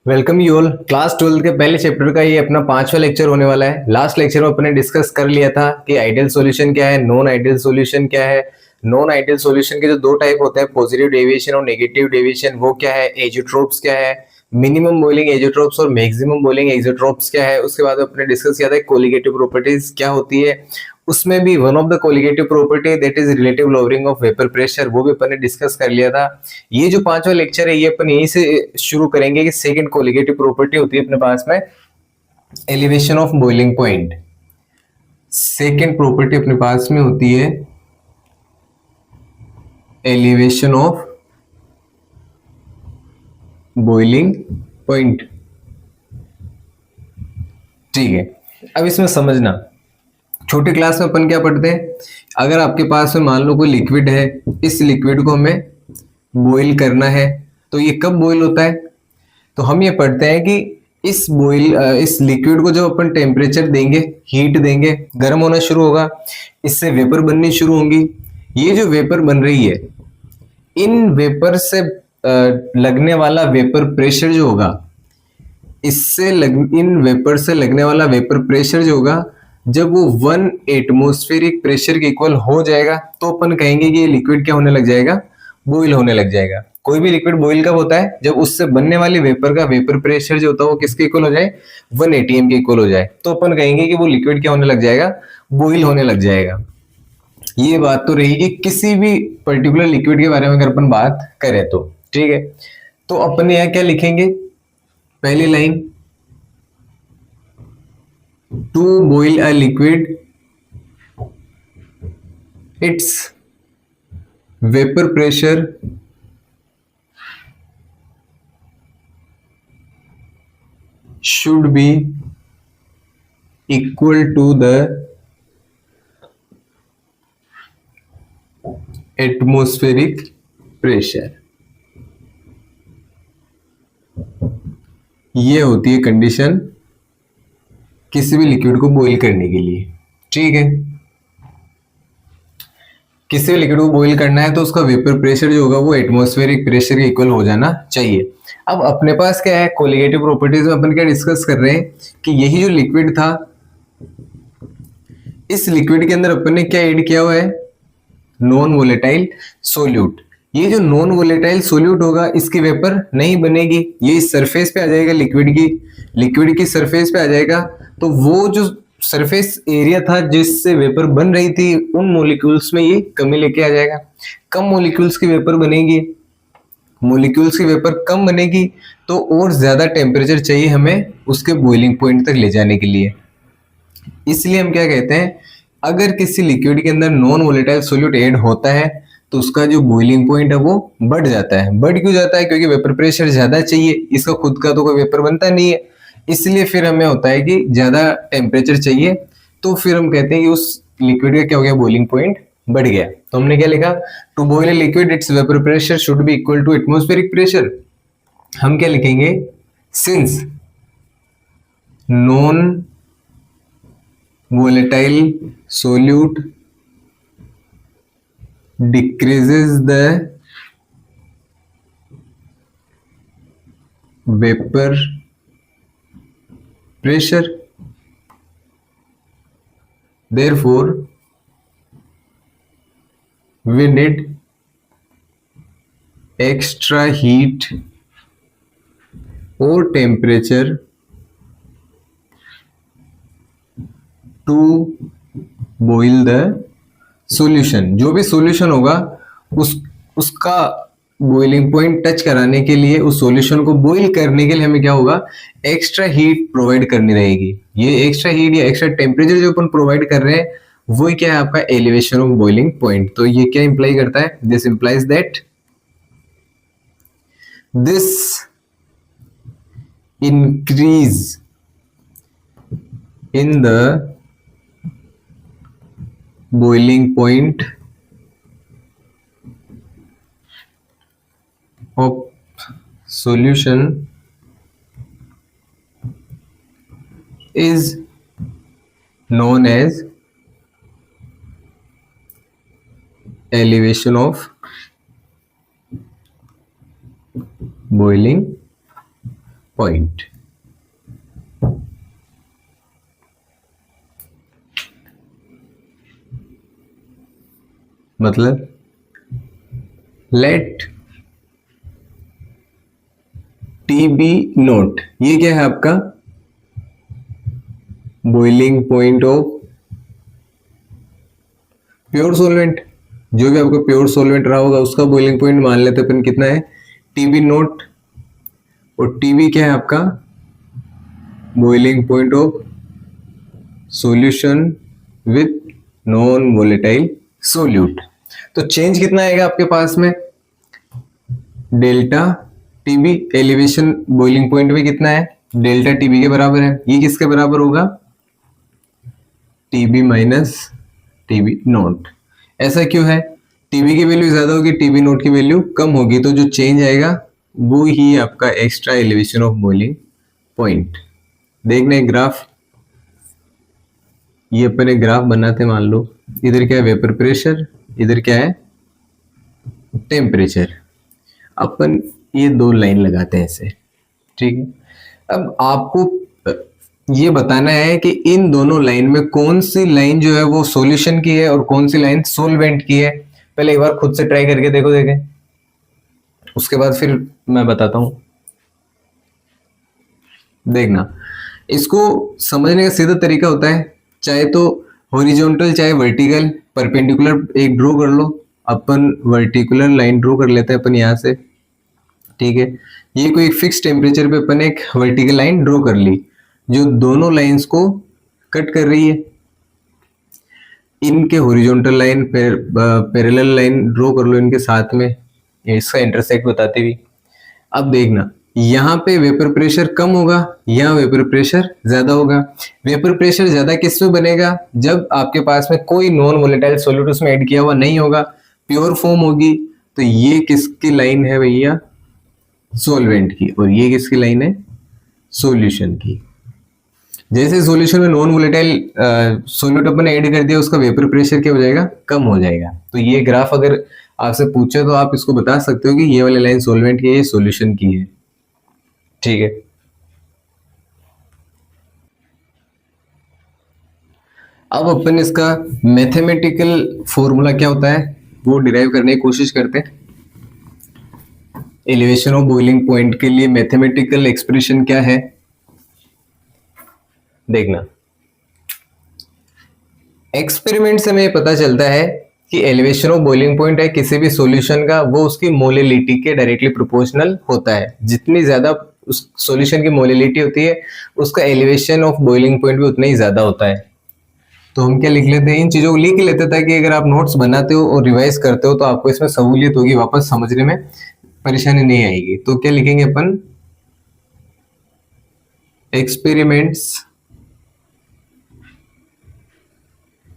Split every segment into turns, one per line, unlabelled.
Welcome you all. Class 12 के पहले chapter का ये अपना 5वां लेक्चर होने वाला है। लास्ट लेक्चर में अपने डिस्कस कर लिया था कि आइडियल सॉल्यूशन क्या है, नॉन आइडियल सॉल्यूशन क्या है। नॉन आइडियल सॉल्यूशन के जो दो टाइप होते हैं, पॉजिटिव डेविएशन और नेगेटिव डेविएशन, वो क्या है, एजोट्रोप्स क्या है, मिनिमम बॉइलिंग एजोट्रोप्स और मैक्सिमम बॉइलिंग एजोट्रोप्स क्या है। उसके बाद अपने डिस्कस किया था कोलिगेटिव प्रॉपर्टीज क्या होती है। उसमें भी one of the colligative property that is relative lowering of vapour pressure, वो भी अपन ने डिस्कस कर लिया था। ये जो 5वां लेक्चर है ये अपन यहीं से शुरू करेंगे कि सेकंड कोलिगेटिव प्रॉपर्टी होती है अपने पास में elevation of boiling point. Second property अपने पास में होती है एलिवेशन ऑफ बॉइलिंग पॉइंट। ठीक है, अब इसमें समझना, छोटे क्लास में अपन क्या पढ़ते हैं, अगर आपके पास में मान लो कोई लिक्विड है, इस लिक्विड को हमें बॉईल करना है, तो ये कब बॉईल होता है, तो हम ये पढ़ते हैं कि इस लिक्विड को जब अपन टेम्परेचर देंगे, हीट देंगे, गर्म होना शुरू होगा, इससे वेपर बननी शुरू होंगी। ये जो वेपर बन रही है, इन वेपर से लगने वाला वेपर प्रेशर जो होगा, इन वेपर से लगने वाला वेपर प्रेशर जो होगा, जब वो 1 एटमॉस्फेरिक प्रेशर के इक्वल हो जाएगा तो अपन कहेंगे कि ये लिक्विड क्या होने लग जाएगा, बॉईल होने लग जाएगा। कोई भी लिक्विड बॉईल कब होता है, जब उससे बनने वाली वेपर का वेपर प्रेशर जो होता है वो किसके इक्वल हो जाए, 1 एटीएम के इक्वल हो जाए, तो अपन कहेंगे कि वो लिक्विड क्या होने लग जाएगा, बॉईल होने लग जाएगा। ये बात तो रहेगी किसी भी पर्टिकुलर लिक्विड के बारे में अगर अपन बात करें तो। ठीक है, तो अपन यहाँ क्या लिखेंगे, पहली line, to boil a liquid its vapour pressure should be equal to the atmospheric pressure। ये होती है कंडीशन किसी भी लिक्विड को बॉईल करने के लिए। ठीक है, किसी भी लिक्विड को बॉईल करना है तो उसका वेपर प्रेशर जो होगा वो एटमॉस्फेरिक प्रेशर के इक्वल हो जाना चाहिए। अब अपने पास क्या है, कोलिगेटिव प्रॉपर्टीज में अपन क्या डिस्कस कर रहे हैं कि यही जो लिक्विड था, इस लिक्विड के अंदर अपन ने क्या ऐड किया हुआ है, नॉन वोलेटाइल सोल्यूट। ये जो नॉन वोलेटाइल सोल्यूट होगा इसकी वेपर नहीं बनेगी, ये इस सरफेस पे आ जाएगा, लिक्विड की सरफेस पे आ जाएगा। तो वो जो सरफेस एरिया था जिससे वेपर बन रही थी, उन मॉलिक्यूल्स में ये कमी लेके आ जाएगा। कम मॉलिक्यूल्स की वेपर बनेगी, मॉलिक्यूल्स की वेपर कम बनेगी, तो और ज्यादा टेम्परेचर चाहिए हमें उसके बॉइलिंग पॉइंट तक ले जाने के लिए। इसलिए हम क्या कहते हैं, अगर किसी लिक्विड के अंदर नॉन वोलेटाइल सोल्यूट ऐड होता है तो उसका जो बॉइलिंग पॉइंट है वो बढ़ जाता है। बढ़ क्यों जाता है, क्योंकि वेपर प्रेशर ज्यादा चाहिए, इसका खुद का तो कोई वेपर बनता नहीं है, इसलिए फिर हमें होता है कि ज्यादा टेम्परेचर चाहिए, तो फिर हम कहते हैं कि उस लिक्विड का क्या हो गया, बॉइलिंग पॉइंट बढ़ गया। तो हमने क्या लिखा, to boil a liquid its vapour pressure should be equal to atmospheric pressure. हम क्या लिखेंगे, since non volatile solute decreases the vapor pressure, therefore we need extra heat or temperature to boil the solution. जो भी solution होगा उसका boiling point touch कराने के लिए, उस सॉल्यूशन को बॉइल करने के लिए हमें क्या होगा, एक्स्ट्रा हीट प्रोवाइड करनी रहेगी। ये एक्स्ट्रा हीट या एक्स्ट्रा टेम्परेचर जो अपन प्रोवाइड कर रहे हैं वो क्या है, आपका एलिवेशन ऑफ बॉइलिंग पॉइंट। तो ये क्या इंप्लाई करता है, this implies that this increase in the boiling point of solution is known as elevation of boiling point. मतलब लेट टी बी नोट, ये क्या है आपका boiling point of pure solvent. जो भी आपका प्योर सॉल्वेंट रहा होगा उसका बॉइलिंग पॉइंट मान लेते अपन कितना है टीबी नोट, और टीबी क्या है आपका boiling point of solution with non volatile solute. तो चेंज कितना आएगा आपके पास में delta TB, elevation boiling point में कितना है डेल्टा टीबी के बराबर है। ये किसके बराबर होगा टीबी माइनस टीबी नोट। ऐसा क्यों है टीबी की वैल्यू ज्यादा होगी टीबी नोट की वैल्यू कम होगी, तो जो चेंज आएगा वो ही आपका extra elevation of boiling point. देखना एक ग्राफ, ये अपन एक ग्राफ बनाते मान लो, इधर क्या है वेपर प्रेशर, इधर क्या है टेम्परेचर। अपन ये दो लाइन लगाते हैं ऐसे, ठीक है। अब आपको ये बताना है कि इन दोनों लाइन में कौन सी लाइन जो है वो सॉल्यूशन की है और कौन सी लाइन सॉल्वेंट की है। पहले एक बार खुद से ट्राई करके देखो, देखें, उसके बाद फिर मैं बताता हूं। देखना, इसको समझने का सीधा तरीका होता है, चाहे तो हॉरिजॉन्टल चाहे वर्टिकल, परपेंडिकुलर एक ड्रॉ कर लो। अपन वर्टिकुलर लाइन ड्रॉ कर लेते हैं अपन यहां से, ठीक है। ये कोई फिक्स टेम्परेचर पे अपन एक वर्टिकल लाइन ड्रॉ कर ली जो दोनों लाइंस को कट कर रही है। इनके horizontal line parallel line draw कर लो इनके साथ में, इसका इंटरसेक्ट बताते हुए। अब देखना, यहाँ पे वेपर प्रेशर कम होगा, यहाँ वेपर प्रेशर ज्यादा होगा। वेपर प्रेशर ज्यादा किस में बनेगा जब आपके पास में कोई नॉन वोलेटाइल सॉल्यूट उसमें ऐड किया हुआ नहीं होगा, प्योर फॉर्म होगी। तो ये किसकी लाइन है भैया सॉल्वेंट की, और ये किसकी लाइन है सॉल्यूशन की। जैसे सॉल्यूशन में नॉन वोलेटाइल सॉल्यूट अपन ऐड कर दिया, उसका वेपर प्रेशर क्या हो जाएगा कम हो जाएगा। तो ये ग्राफ अगर आपसे पूछे तो आप इसको बता सकते हो कि ये वाली लाइन सॉल्वेंट की है, ये सॉल्यूशन की है, ठीक है। अब अपन इसका मैथमेटिकल फॉर्मूला क्या होता है वो डिराइव करने की कोशिश करते हैं। एलिवेशन ऑफ बॉइलिंग पॉइंट के लिए मैथमेटिकल एक्सप्रेशन क्या है देखना। एक्सपेरिमेंट से हमें पता चलता है कि एलिवेशन ऑफ बॉइलिंग पॉइंट है किसी भी सॉल्यूशन का, वो उसकी मोलिलिटी के डायरेक्टली प्रोपोर्शनल होता है। जितनी ज्यादा उस सॉल्यूशन की मोलिलिटी होती है उसका एलिवेशन ऑफ बॉइलिंग पॉइंट भी उतना ही ज्यादा होता है। तो हम क्या लिख लेते हैं, इन चीजों को लिख लेते ताकि अगर आप नोट्स बनाते हो और रिवाइज करते हो तो आपको इसमें सहूलियत होगी, वापस समझने में परेशानी नहीं आएगी। तो क्या लिखेंगे अपन, experiments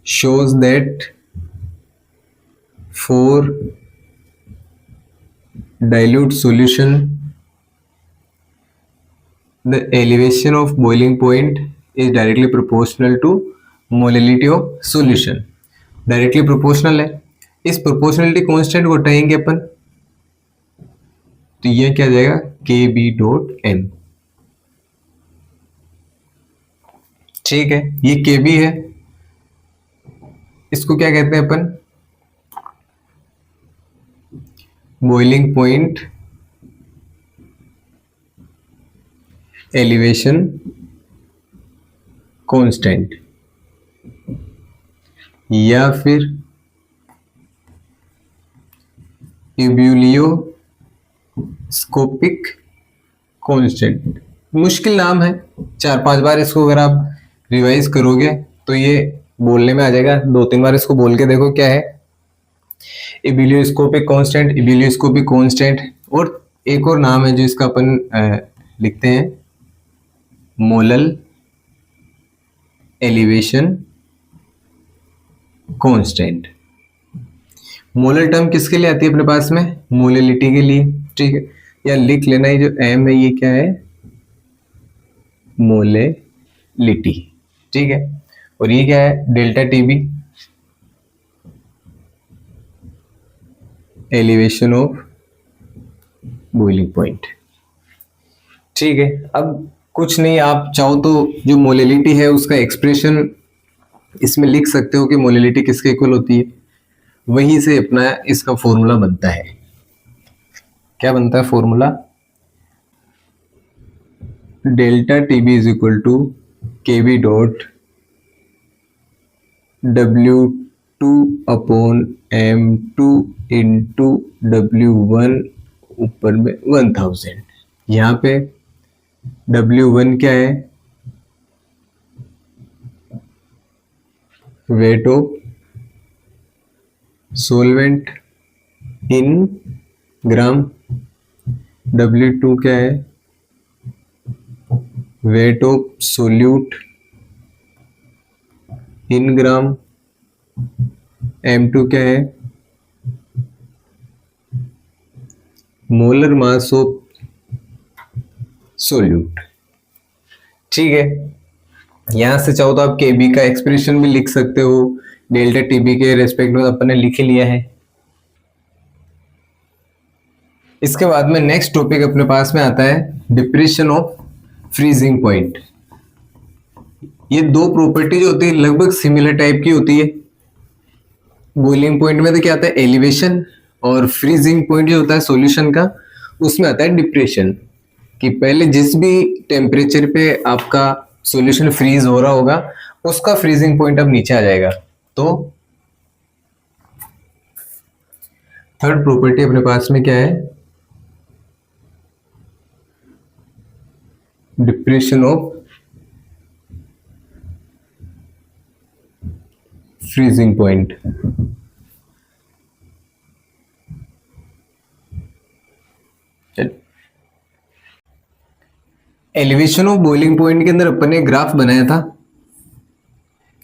shows that for dilute solution the elevation of boiling point is directly proportional to molality of solution। Directly proportional है, इस प्रोपोर्शनलिटी कांस्टेंट को हटाएंगे अपन, तो ये क्या आ जाएगा के बी डॉट एन, ठीक है। ये के बी है, इसको क्या कहते हैं अपन बॉइलिंग पॉइंट एलिवेशन कांस्टेंट, या फिर एब्यूलियोस्कोपिक कांस्टेंट। मुश्किल नाम है, 4-5 बार इसको अगर आप रिवाइज करोगे तो ये बोलने में आ जाएगा। 2-3 बार इसको बोल के देखो क्या है एबिलियोस्कोपिक कांस्टेंट, एबिलियोस्कोपिक कांस्टेंट। और एक और नाम है जो इसका अपन लिखते हैं molal elevation constant. Molar term किसके लिए आती है अपने पास में मोलिलिटी के लिए, ठीक है। या लिख लेना है जो एम है ये क्या है मोलिलिटी, ठीक है। और ये क्या है delta TB elevation of boiling point, ठीक है, अब कुछ नहीं, आप चाहो तो जो मोलिलिटी है उसका एक्सप्रेशन इसमें लिख सकते हो कि मोलिलिटी किसके इक्वल होती है, वहीं से अपना इसका फॉर्मूला बनता है। क्या बनता है formula? Delta T B is equal to K B dot W2 upon M2 into W1 ऊपर में 1000। यहाँ पे W1 क्या है? Weight of solvent in gram. W2 क्या है? Weight of solute in gram. M2 क्या है? Molar mass of solute. ठीक है, यहां से चाहो तो आप Kb का एक्सप्रेशन भी लिख सकते हो, डेल्टा टीबी के रेस्पेक्ट में अपन ने लिख लिया है। इसके बाद में नेक्स्ट टॉपिक अपने पास में आता है डिप्रेशन ऑफ फ्रीजिंग पॉइंट। ये दो प्रॉपर्टी जो होती है लगभग सिमिलर टाइप की होती है। बॉइलिंग पॉइंट में तो क्या आता है? एलिवेशन, और फ्रीजिंग पॉइंट जो होता है सॉल्यूशन का, उसमें आता है डिप्रेशन। कि पहले जिस भी टेम्परेचर पे आपका सॉल्यूशन फ्रीज हो रहा होगा उसका फ्रीजिंग पॉइंट अब नीचे आ जाएगा। तो थर्ड प्रॉपर्टी अपने पास में क्या है? Depression of freezing point. Elevation of boiling point के अंदर अपन ने ग्राफ बनाया था,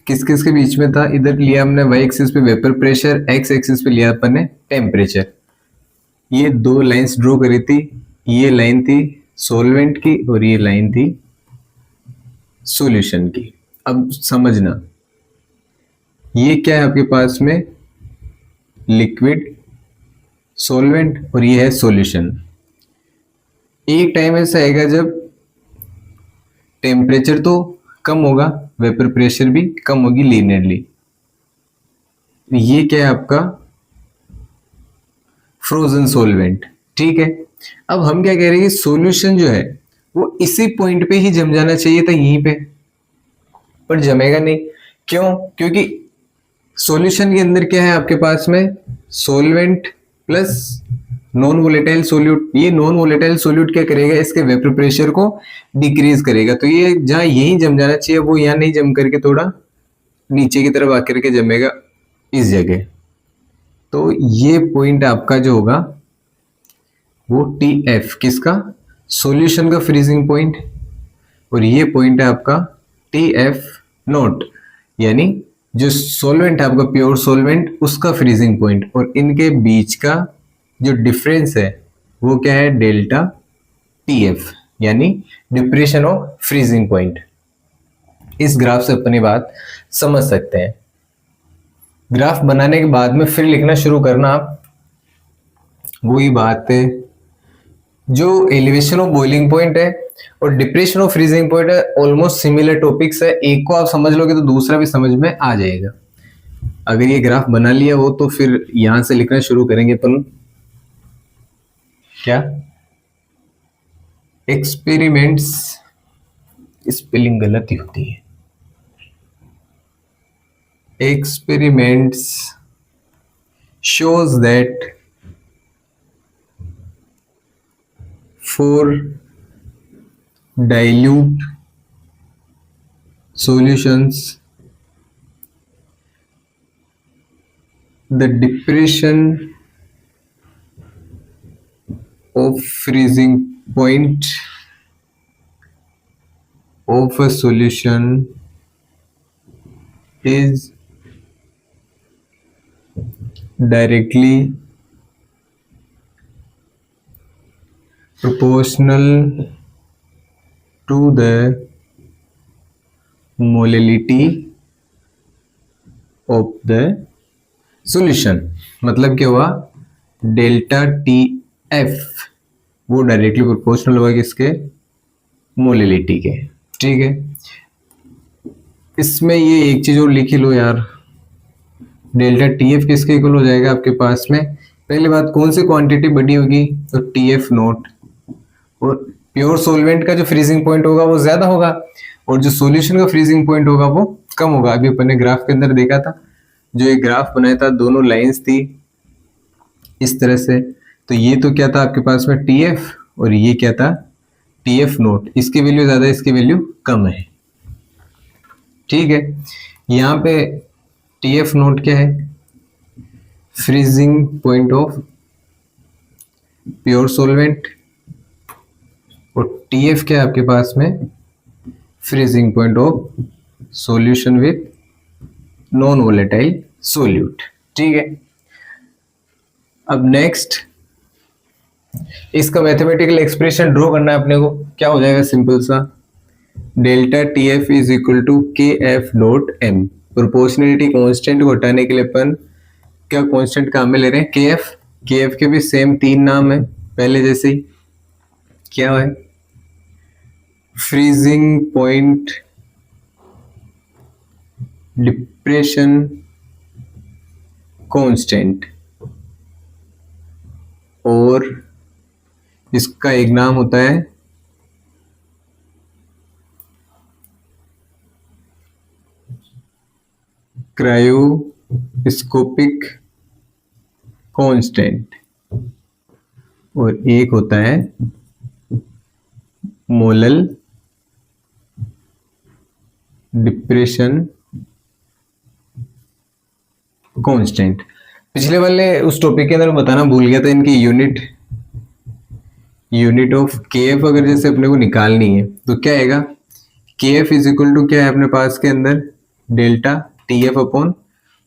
किस किस के बीच में था? इधर लिया हमने वाई एक्सिस पे वेपर प्रेशर, एक्स एक्सिस पे लिया अपन ने टेम्परेचर। ये दो लाइंस ड्रॉ करी थी, ये लाइन थी सॉल्वेंट की और ये लाइन थी सॉल्यूशन की। अब समझना, ये क्या है आपके पास में? लिक्विड, सॉल्वेंट, और ये है सॉल्यूशन। एक टाइम ऐसा आएगा जब टेम्परेचर तो कम होगा, वेपर प्रेशर भी कम होगी लीनियरली। ये क्या है आपका? Frozen solvent. ठीक है, अब हम क्या कह रहे हैं कि सॉल्यूशन जो है वो इसी पॉइंट पे ही जम जाना चाहिए था, यहीं पे, पर जमेगा नहीं। क्यों? क्योंकि सॉल्यूशन के अंदर क्या है आपके पास में? Solvent plus non volatile solute. ये नॉन वोलेटाइल सोल्यूट क्या करेगा? इसके वेपर प्रेशर को डिक्रीज करेगा। तो ये जहां यही जम जाना चाहिए वो यहां नहीं जम करके थोड़ा नीचे की तरफ आकर के जमेगा इस जगह। तो ये पॉइंट आपका जो होगा वो TF, किसका? सॉल्यूशन का फ्रीजिंग पॉइंट, और ये पॉइंट है आपका TF नॉट, यानी जो सॉल्वेंट है आपका प्योर सॉल्वेंट उसका फ्रीजिंग पॉइंट, और इनके बीच का जो डिफरेंस है वो क्या है? डेल्टा TF, यानी डिप्रेशन ऑफ फ्रीजिंग पॉइंट। इस ग्राफ से अपनी बात समझ सकते हैं। ग्राफ बनाने के बाद में फिर लिखना शुरू करना आप, वही बात है, जो एलिवेशन ऑफ बॉइलिंग पॉइंट है और डिप्रेशन ऑफ फ्रीजिंग पॉइंट है, ऑलमोस्ट सिमिलर टॉपिक्स है। एक को आप समझ लोगे तो दूसरा भी समझ में आ जाएगा। अगर ये ग्राफ बना लिया हो तो फिर यहां से लिखना शुरू करेंगे अपन। क्या? एक्सपेरिमेंट्स, स्पेलिंग गलत ही होती है। Experiments shows that for dilute solutions the depression of freezing point of a solution is directly proportional to the molality of the solution। मतलब क्या हुआ? डेल्टा TF वो डायरेक्टली प्रोपोर्शनल होगा किसके? मोलिलिटी के। ठीक है, इसमें ये एक चीज और लिख लो यार, डेल्टा टी एफ किसके इक्वल हो जाएगा आपके पास में, पहली बात कौन सी क्वांटिटी बड़ी होगी, तो टी एफ नोट, और प्योर सोलवेंट का जो फ्रीजिंग पॉइंट होगा वो ज्यादा होगा और जो सॉल्यूशन का फ्रीजिंग पॉइंट होगा वो कम होगा। अभी अपन ने ग्राफ के अंदर देखा था, जो एक ग्राफ बनाया था, दोनों लाइंस थी इस तरह से, तो ये तो क्या था आपके पास में टी एफ, और ये क्या था टी एफ नोट, इसकी वैल्यू ज्यादा है, इसकी वैल्यू कम है। ठीक है, यहाँ पे टी एफ नोट क्या है, freezing point of pure solvent, और टी एफ क्या है आपके पास में, freezing point of solution with non volatile solute. ठीक है, अब नेक्स्ट इसका मैथमेटिकल एक्सप्रेशन ड्रॉ करना है अपने को, क्या हो जाएगा सिंपल सा, delta T F is equal to K F dot M. Proportionality constant को हटाने के लिए अपन क्या कांस्टेंट काम में ले रहे हैं, के एफ। के एफ के भी सेम तीन नाम है पहले जैसे ही, क्या है, फ्रीजिंग पॉइंट, डिप्रेशन कांस्टेंट, और इसका एक नाम होता है क्रायोस्कोपिक कांस्टेंट, और एक होता है मोलल डिप्रेशन कांस्टेंट। पिछले वाले उस टॉपिक के अंदर बताना भूल गया था, इनकी यूनिट ऑफ के एफ अगर जैसे अपने को निकालनी है तो क्या आएगा, के एफ इज इक्वल टू क्या है अपने पास के अंदर, delta T F upon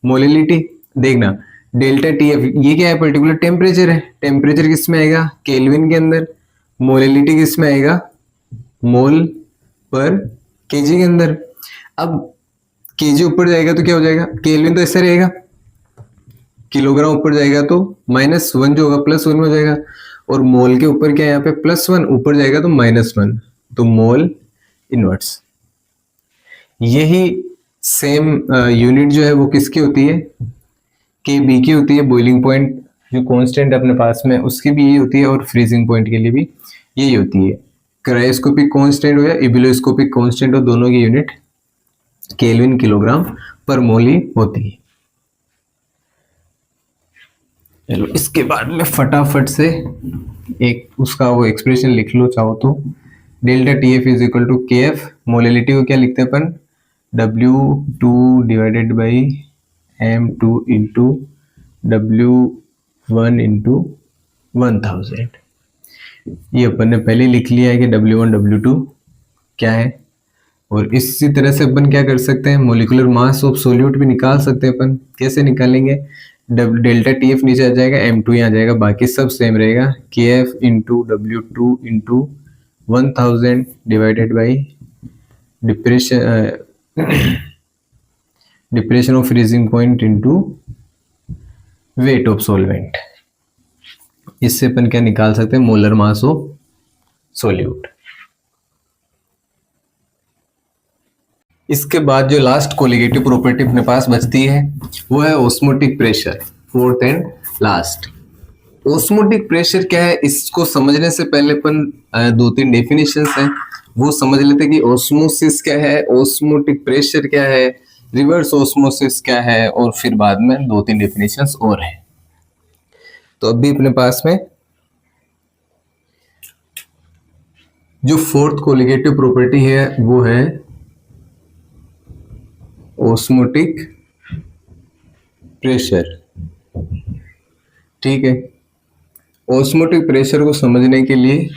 molality. देखना डेल्टा टी एफ ये क्या है, पर्टिकुलर टेम्परेचर है, टेम्परेचर किस में आएगा, केल्विन के अंदर, मोलिलिटी किस में आएगा, मोल पर केजी के अंदर। अब केजी ऊपर जाएगा तो क्या हो जाएगा, केल्विन तो ऐसे रहेगा, किलोग्राम ऊपर जाएगा तो -1 जो होगा +1 में हो जाएगा, और मोल के ऊपर क्या है यहाँ पे +1, ऊपर जाएगा तो -1, तो मोल इनवर्ट्स। यही सेम यूनिट जो है वो किसकी होती है, के बी की होती है, बॉइलिंग पॉइंट जो कांस्टेंट अपने पास में उसकी भी यही होती है, और फ्रीजिंग पॉइंट के लिए भी यही होती है। क्रायोस्कोपिक कांस्टेंट हो या इबिलोस्कोपिक कांस्टेंट हो, दोनों की यूनिट केल्विन किलोग्राम पर मोल ही होती है। चलो इसके बाद में फटाफट से एक उसका वो एक्सप्रेशन लिख लो चाहो तो, delta T F is equal to K F, molality को क्या लिखते हैं अपन, W2 divided by M2 into W1 into 1000। ये अपन ने पहले लिख लिया है कि W1 W2 क्या है, और इसी तरह से अपन क्या कर सकते हैं, मोलिकुलर मास ऑफ सोल्यूट भी निकाल सकते हैं अपन। कैसे निकालेंगे, डेल्टा टी एफ नीचे आ जाएगा, M2 यहाँ आ जाएगा, बाकी सब सेम रहेगा, के F into W2 into 1000 divided by depression of freezing point into weight of solvent. इससे अपन क्या निकाल सकते हैं, मोलर मास ऑफ सोल्यूट। इसके बाद जो लास्ट कोलिगेटिव प्रॉपर्टी अपने पास बचती है वो है osmotic pressure, fourth and last. Osmotic pressure क्या है, इसको समझने से पहले अपन 2-3 डेफिनेशंस हैं वो समझ लेते हैं कि ऑस्मोसिस क्या है, ऑस्मोटिक प्रेशर क्या है, रिवर्स ऑस्मोसिस क्या है, और फिर बाद में 2-3 डेफिनेशंस और हैं। तो अभी अपने पास में जो फोर्थ कोलिगेटिव प्रॉपर्टी है वो है ऑस्मोटिक प्रेशर। ठीक है, ऑस्मोटिक प्रेशर को समझने के लिए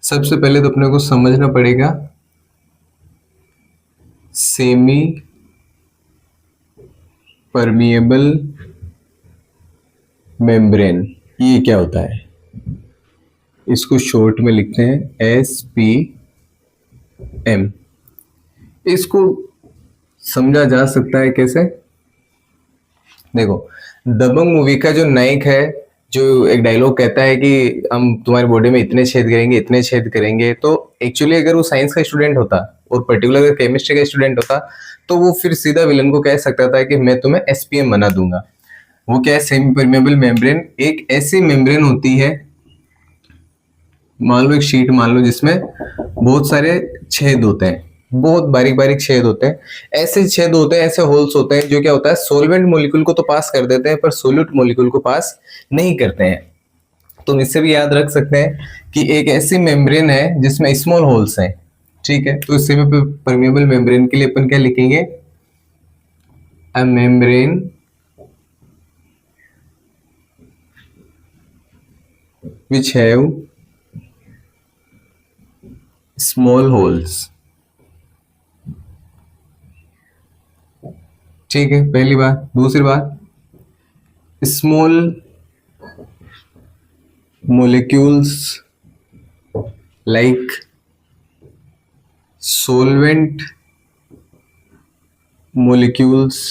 सबसे पहले तो अपने को समझना पड़ेगा सेमी परमिएबल मेम्ब्रेन, ये क्या होता है, इसको शॉर्ट में लिखते हैं SPM। इसको समझा जा सकता है कैसे, देखो दबंग मूवी का जो नायक है जो एक डायलॉग कहता है कि हम तुम्हारी बॉडी में इतने छेद करेंगे, इतने छेद करेंगे, तो एक्चुअली अगर वो साइंस का स्टूडेंट होता और पर्टिकुलर अगर केमिस्ट्री का स्टूडेंट होता तो वो फिर सीधा विलन को कह सकता था कि मैं तुम्हें एसपीएम बना दूंगा। वो क्या है, सेमी परमेबल मेम्ब्रेन एक ऐसी मेम्ब्रेन होती है, मान लो एक शीट मान लो जिसमें बहुत सारे छेद होते हैं, बहुत बारीक बारीक छेद होते हैं, ऐसे छेद होते हैं, ऐसे होल्स होते हैं जो क्या होता है सोलवेंट मॉलिक्यूल को तो पास कर देते हैं पर सोल्यूट मॉलिक्यूल को पास नहीं करते हैं। तुम इससे भी याद रख सकते हैं कि एक ऐसी मेम्ब्रेन है जिसमें स्मॉल होल्स हैं, ठीक है। तो सेमी परमेबल मेम्ब्रेन के लिए अपन क्या लिखेंगे, a membrane which have small holes, ठीक है, पहली बात। दूसरी बात, small molecules like solvent molecules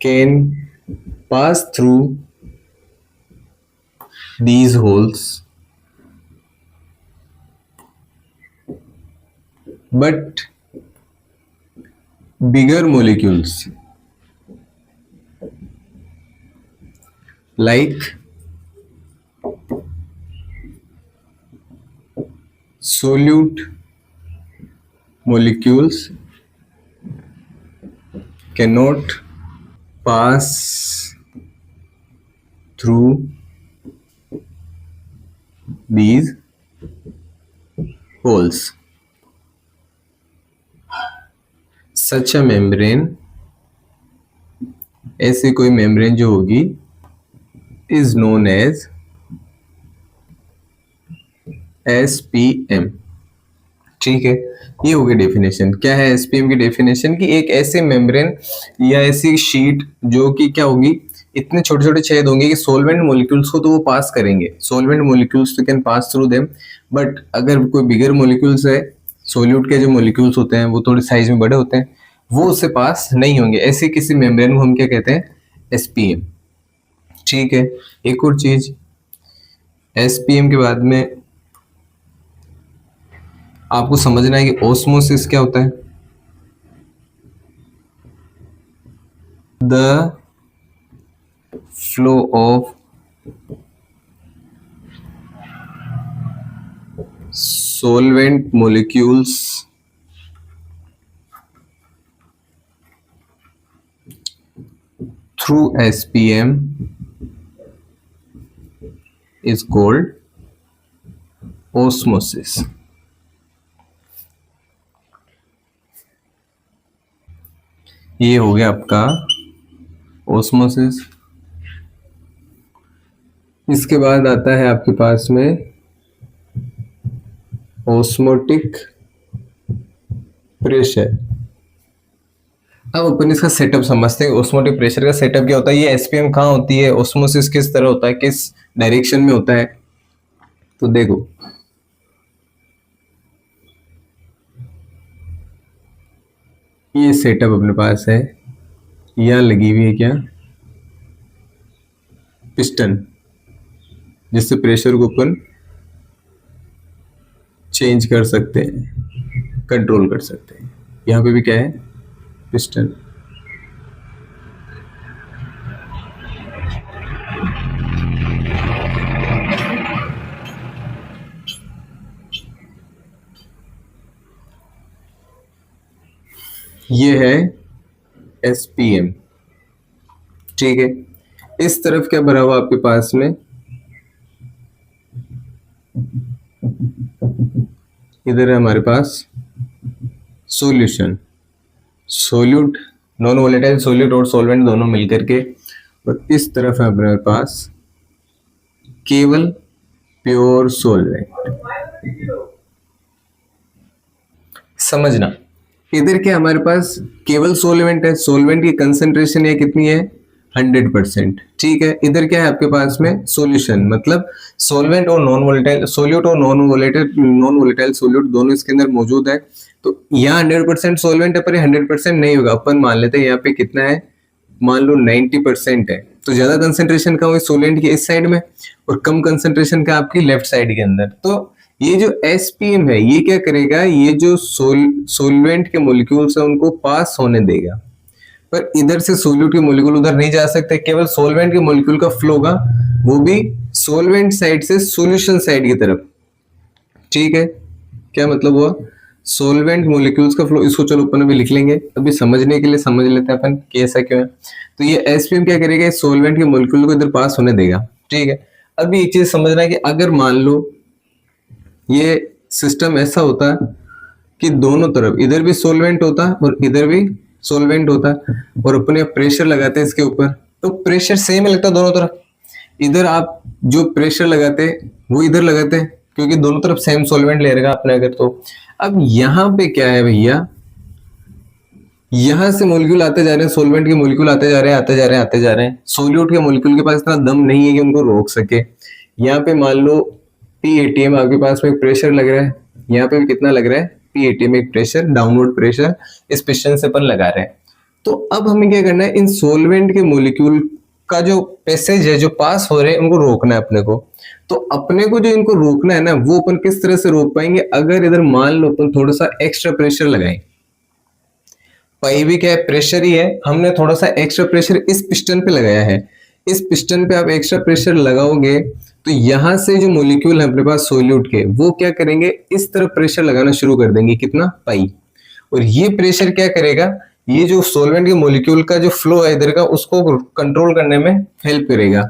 can pass through these holes, but bigger molecules like solute molecules cannot pass through these holes. Such a membrane, ऐसी कोई मेम्ब्रेन जो होगी, is known as SPM, ठीक है। ये हो गई डेफिनेशन। क्या है एसपीएम की डेफिनेशन, कि एक ऐसे मेम्ब्रेन या ऐसी शीट जो कि क्या होगी, इतने छोटे छोटे छेद होंगे कि सोलवेंट मॉलिक्यूल्स को तो वो पास करेंगे, सोलवेंट मॉलिक्यूल्स तो can pass through them, but अगर कोई बिगर मॉलिक्यूल्स है, सोल्यूट के जो मॉलिक्यूल्स होते हैं वो थोड़े साइज में बड़े होते हैं, वो उससे पास नहीं होंगे। ऐसे किसी मेम्ब्रेन को हम क्या कहते हैं, एसपीएम, ठीक है। एक और चीज, एसपीएम के बाद में आपको समझना है कि ओस्मोसिस क्या होता है। The flow of solvent molecules through SPM is called osmosis. ये हो गया आपका ओस्मोसिस। इसके बाद आता है आपके पास में ओस्मोटिक प्रेशर। अब अपन इसका सेटअप समझते हैं। ओस्मोटिक प्रेशर का सेटअप क्या होता है, ये एसपीएम कहाँ होती है, ओस्मोसिस किस तरह होता है, किस डायरेक्शन में होता है। तो देखो, ये सेटअप अपने पास है, यहां लगी हुई है क्या, पिस्टन, जिससे प्रेशर को अपन चेंज कर सकते हैं, कंट्रोल कर सकते हैं। यहाँ पे भी क्या है, पिस्टन। ये है एसपीएम, ठीक है। इस तरफ क्या भरा हुआ आपके पास में, इधर है हमारे पास solution, solute, non volatile solute और सॉल्वेंट दोनों मिलकर के, और इस तरफ है हमारे पास केवल प्योर सॉल्वेंट। समझना, इधर क्या हमारे पास केवल सॉल्वेंट है, सॉल्वेंट की कंसंट्रेशन ये कितनी है, 100%, ठीक है। इधर क्या है आपके पास में सॉल्यूशन, मतलब सॉल्वेंट और नॉन वोलेटाइल सोल्यूट और नॉन वोलेटाइल सोल्यूट दोनों इसके अंदर मौजूद है। तो यहाँ 100% सॉल्वेंट है पर 100% नहीं होगा। अपन मान लेते हैं यहाँ पे कितना है, मान लो 90% है, तो ज्यादा कंसेंट्रेशन का हुई सोलेंट के इस साइड में और कम कंसेंट्रेशन का आपकी लेफ्ट साइड के अंदर। तो ये जो एसपीएम है ये क्या करेगा, ये जो सोलवेंट के मॉलिक्यूल्स है उनको पास होने देगा, पर इधर से सोल्यूट के मॉलिक्यूल उधर नहीं जा सकते, केवल सोलवेंट के मॉलिक्यूल का फ्लो होगा, वो भी सोलवेंट साइड से सॉल्यूशन साइड की तरफ। ठीक है, क्या मतलब हुआ, सोलवेंट मॉलिक्यूल्स का फ्लो, इसको चलो अपन अभी लिख लेंगे, अभी समझने के लिए समझ लेते हैं अपन कि ऐसा क्यों है। तो ये एसपीएम क्या करेगा, सोलवेंट के मॉलिक्यूल को इधर पास होने देगा। ठीक है, अभी एक चीज समझना है कि अगर मान लो ये सिस्टम ऐसा होता है कि दोनों तरफ इधर भी सोलवेंट होता है और इधर भी सोलवेंट होता है, और अपने प्रेशर लगाते हैं इसके ऊपर, तो प्रेशर सेम ही लगता है दोनों तरफ। इधर आप जो प्रेशर लगाते हैं वो इधर लगाते हैं, क्योंकि दोनों तरफ सेम सोलवेंट ले रहेगा आपने अगर। तो अब यहाँ पे क्या है भैया, यहां से मॉलिक्यूल आते जा रहे हैं, सोलवेंट के मॉलिक्यूल आते जा रहे हैं, आते जा रहे हैं, आते जा रहे हैं। सोल्यूट के मॉलिक्यूल के पास इतना दम नहीं है कि उनको रोक सके। यहाँ पे मान लो P80 आपके पास में प्रेशर लग रहा है, यहाँ पे भी कितना लग रहा है, P80 में एक प्रेशर, डाउनवर्ड प्रेशर इस पिस्टन से अपन लगा रहे हैं। तो अब हमें क्या करना है, इन सोलवेंट के मॉलिक्यूल का जो पैसेज है, जो पास हो रहे हैं, उनको रोकना है अपने को। तो अपने को जो इनको रोकना है ना, वो अपन किस तरह से रोक पाएंगे, अगर इधर मान लो अपन थोड़ा सा एक्स्ट्रा प्रेशर लगाएं। पाई भी क्या है, प्रेशर ही है, हमने थोड़ा सा एक्स्ट्रा प्रेशर इस पिस्टन पे लगाया है। इस पिस्टन पे आप एक्स्ट्रा प्रेशर लगाओगे तो यहां से जो मॉलिक्यूल है अपने पास सोल्यूट के, वो क्या करेंगे, इस तरफ प्रेशर लगाना शुरू कर देंगे, कितना, पाई। और ये प्रेशर क्या करेगा, ये जो सोलवेंट के मॉलिक्यूल का जो फ्लो है इधर का, उसको कंट्रोल करने में हेल्प करेगा।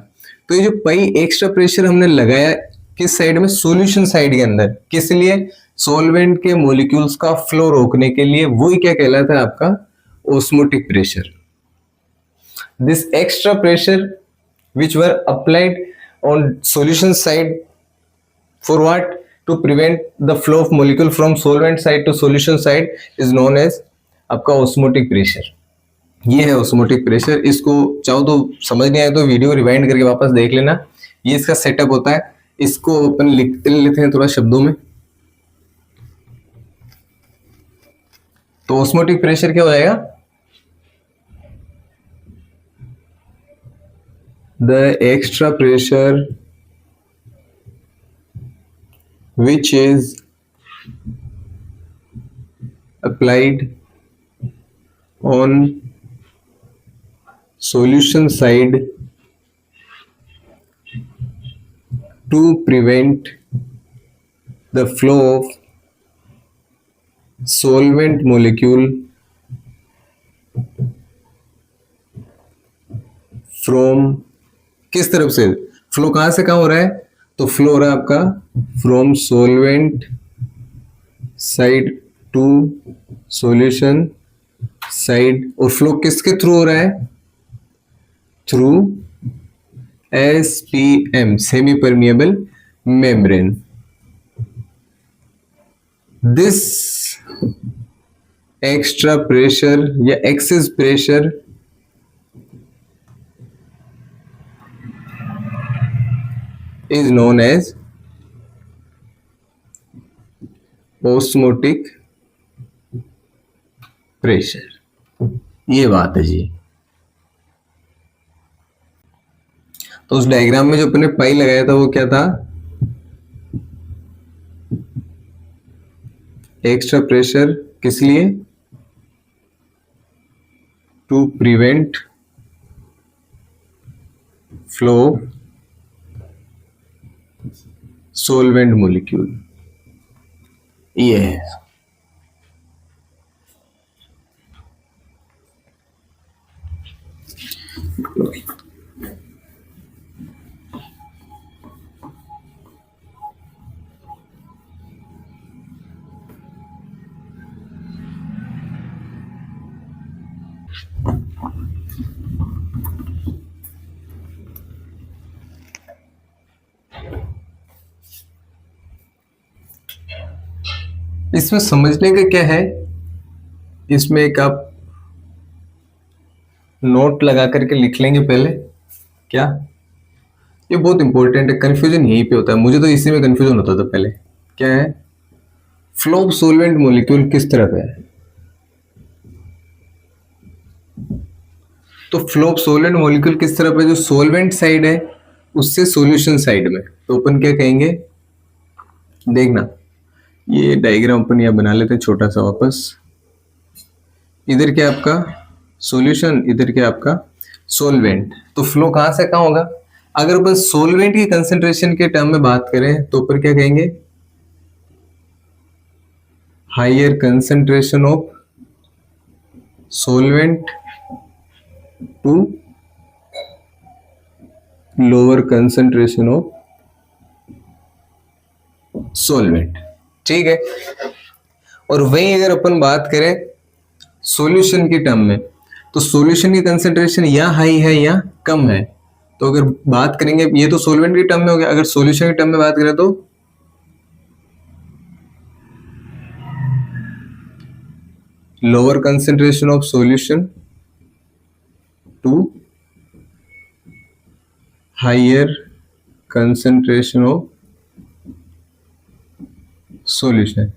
तो ये जो पाई एक्स्ट्रा प्रेशर हमने लगाया किस साइड में, सॉल्यूशन साइड के अंदर, किस लिए, सॉल्वेंट के मॉलिक्यूल्स का फ्लो रोकने के लिए, वही क्या कहलाता है आपका, osmotic pressure. This extra pressure which were applied on solution side for what, to prevent the flow of molecule from solvent side to solution side is known as आपका ऑस्मोटिक प्रेशर। ये है ऑस्मोटिक प्रेशर। इसको चाहो तो समझ नहीं आए तो वीडियो रिवाइंड करके वापस देख लेना, ये इसका सेटअप होता है। इसको अपन लिखते लेते हैं थोड़ा शब्दों में। तो ऑस्मोटिक प्रेशर क्या हो जाएगा, the extra pressure which is applied on solution side to prevent the flow of solvent molecule from, किस तरफ से, फ्लो कहां से कहां हो रहा है, तो फ्लो हो रहा है आपका from solvent side to solution side. और फ्लो किसके थ्रू हो रहा है, through SPM, semi permeable membrane. This extra pressure या excess pressure is known as osmotic pressure। ये बात है जी। तो उस डायग्राम में जो अपने पाई लगाया था वो क्या था, एक्स्ट्रा प्रेशर, किस लिए, to prevent flow solvent molecule. ये है। इसमें समझने का क्या है, इसमें एक आप नोट लगा करके लिख लेंगे पहले। क्या, ये बहुत इंपॉर्टेंट है, कंफ्यूजन यहीं पे होता है, मुझे तो इसी में कंफ्यूजन होता था पहले। क्या है, फ्लो ऑफ सोलवेंट मॉलिक्यूल किस तरफ है, तो फ्लो ऑफ सॉलिड मॉलिक्यूल किस तरफ है, जो सोलवेंट साइड है उससे सॉल्यूशन साइड में, तो अपन क्या कहेंगे, देखना ये डायग्राम अपन यहां बना लेते हैं छोटा सा वापस। इधर क्या आपका सॉल्यूशन, इधर क्या आपका सॉल्वेंट, तो फ्लो कहां से कहां होगा। अगर अपन सॉल्वेंट की कंसेंट्रेशन के टर्म में बात करें तो ऊपर क्या कहेंगे, higher concentration of solvent to lower concentration of solvent, ठीक है। और वहीं अगर अपन बात करें सॉल्यूशन की टर्म में, तो सॉल्यूशन की कंसेंट्रेशन या हाई है या कम है। तो अगर बात करेंगे, ये तो सॉल्वेंट की टर्म में हो गया, अगर सॉल्यूशन की टर्म में बात करें तो lower concentration of solution to higher concentration of solution.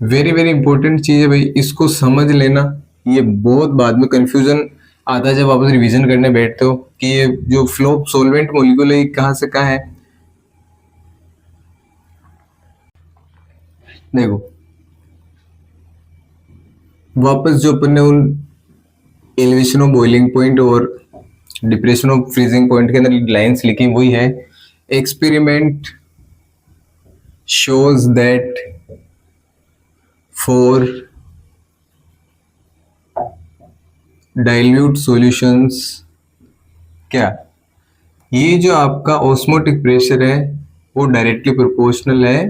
Very very important चीज है भाई, इसको समझ लेना। ये बहुत बाद में कंफ्यूजन आता है जब आप रिवीजन करने बैठते हो कि ये जो फ्लो सॉल्वेंट मॉलिक्यूल है कहां से कहां है। देखो वापस जो अपन ने उन एलिवेशन ऑफ बॉइलिंग पॉइंट और डिप्रेशन ऑफ फ्रीजिंग पॉइंट के अंदर लाइंस लिखी वही है, experiment shows that for dilute solutions क्या ये जो आपका ऑस्मोटिक प्रेशर है वो डायरेक्टली प्रोपोर्शनल है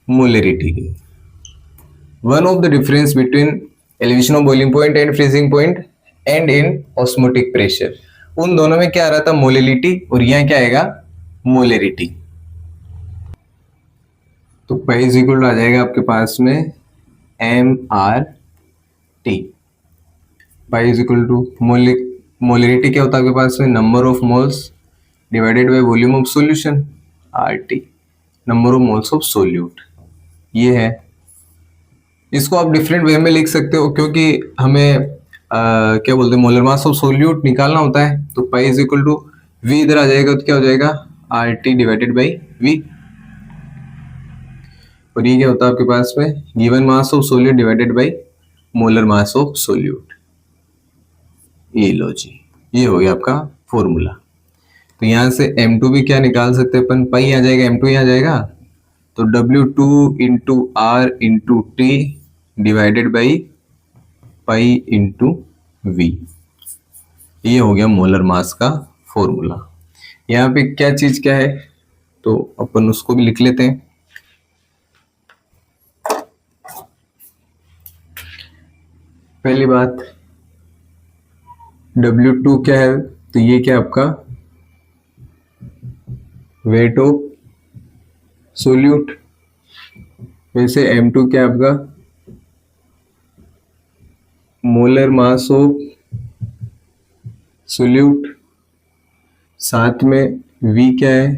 मोलरिटी की। One of the difference between elevation of boiling point and freezing point and in osmotic pressure, उन दोनों में क्या आ रहा था, मोलिलिटी, और यहाँ क्या आएगा, मोलरिटी। तो पाई इज इक्वल टू आ जाएगा आपके पास में MRT। Pi is equal to molarity क्या होता है आपके पास में, number of moles divided by volume of solution, RT number of moles of solute. ये है, इसको आप डिफरेंट वे में लिख सकते हो क्योंकि हमें क्या बोलते हैं मोलर मास ऑफ सोल्यूट निकालना होता है। तो pi is equal to V इधर आ जाएगा तो क्या हो जाएगा, RT डिवाइडेड बाई V। और ये क्या होता है आपके पास में, given mass of solute divided by molar mass of solute. ये लो जी, ये हो गया आपका फॉर्मूला। तो यहां से M2 भी क्या निकाल सकते हैं अपन, पाई आ जाएगा, M2 यहाँ आ जाएगा, तो W2 into R into T divided by pi into V। ये हो गया मोलर मास का फॉर्मूला। यहाँ पे क्या चीज क्या है तो अपन उसको भी लिख लेते हैं। पहली बात W2 क्या है, तो ये क्या आपका वेट ऑफ सोल्यूट, वैसे M2 क्या आपका मोलर मास ऑफ सोल्यूट, साथ में V क्या है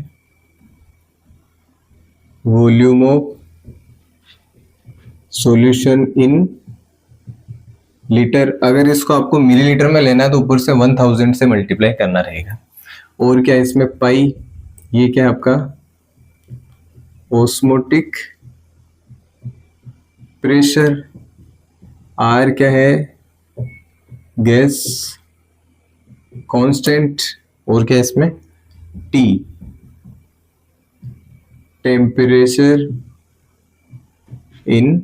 volume of solution in litre. अगर इसको आपको मिलीलीटर में लेना है तो ऊपर से 1000 से मल्टीप्लाई करना रहेगा। और क्या है इसमें पाई, ये क्या है आपका ऑस्मोटिक प्रेशर, R क्या है गैस कांस्टेंट, और क्या है इसमें T temperature in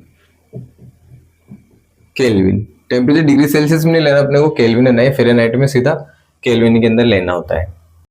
kelvin. Temperature degree Celsius में नहीं लेना अपने को, केल्विन है, फ़ारेनहाइट में सीधा केल्विन के अंदर लेना होता है।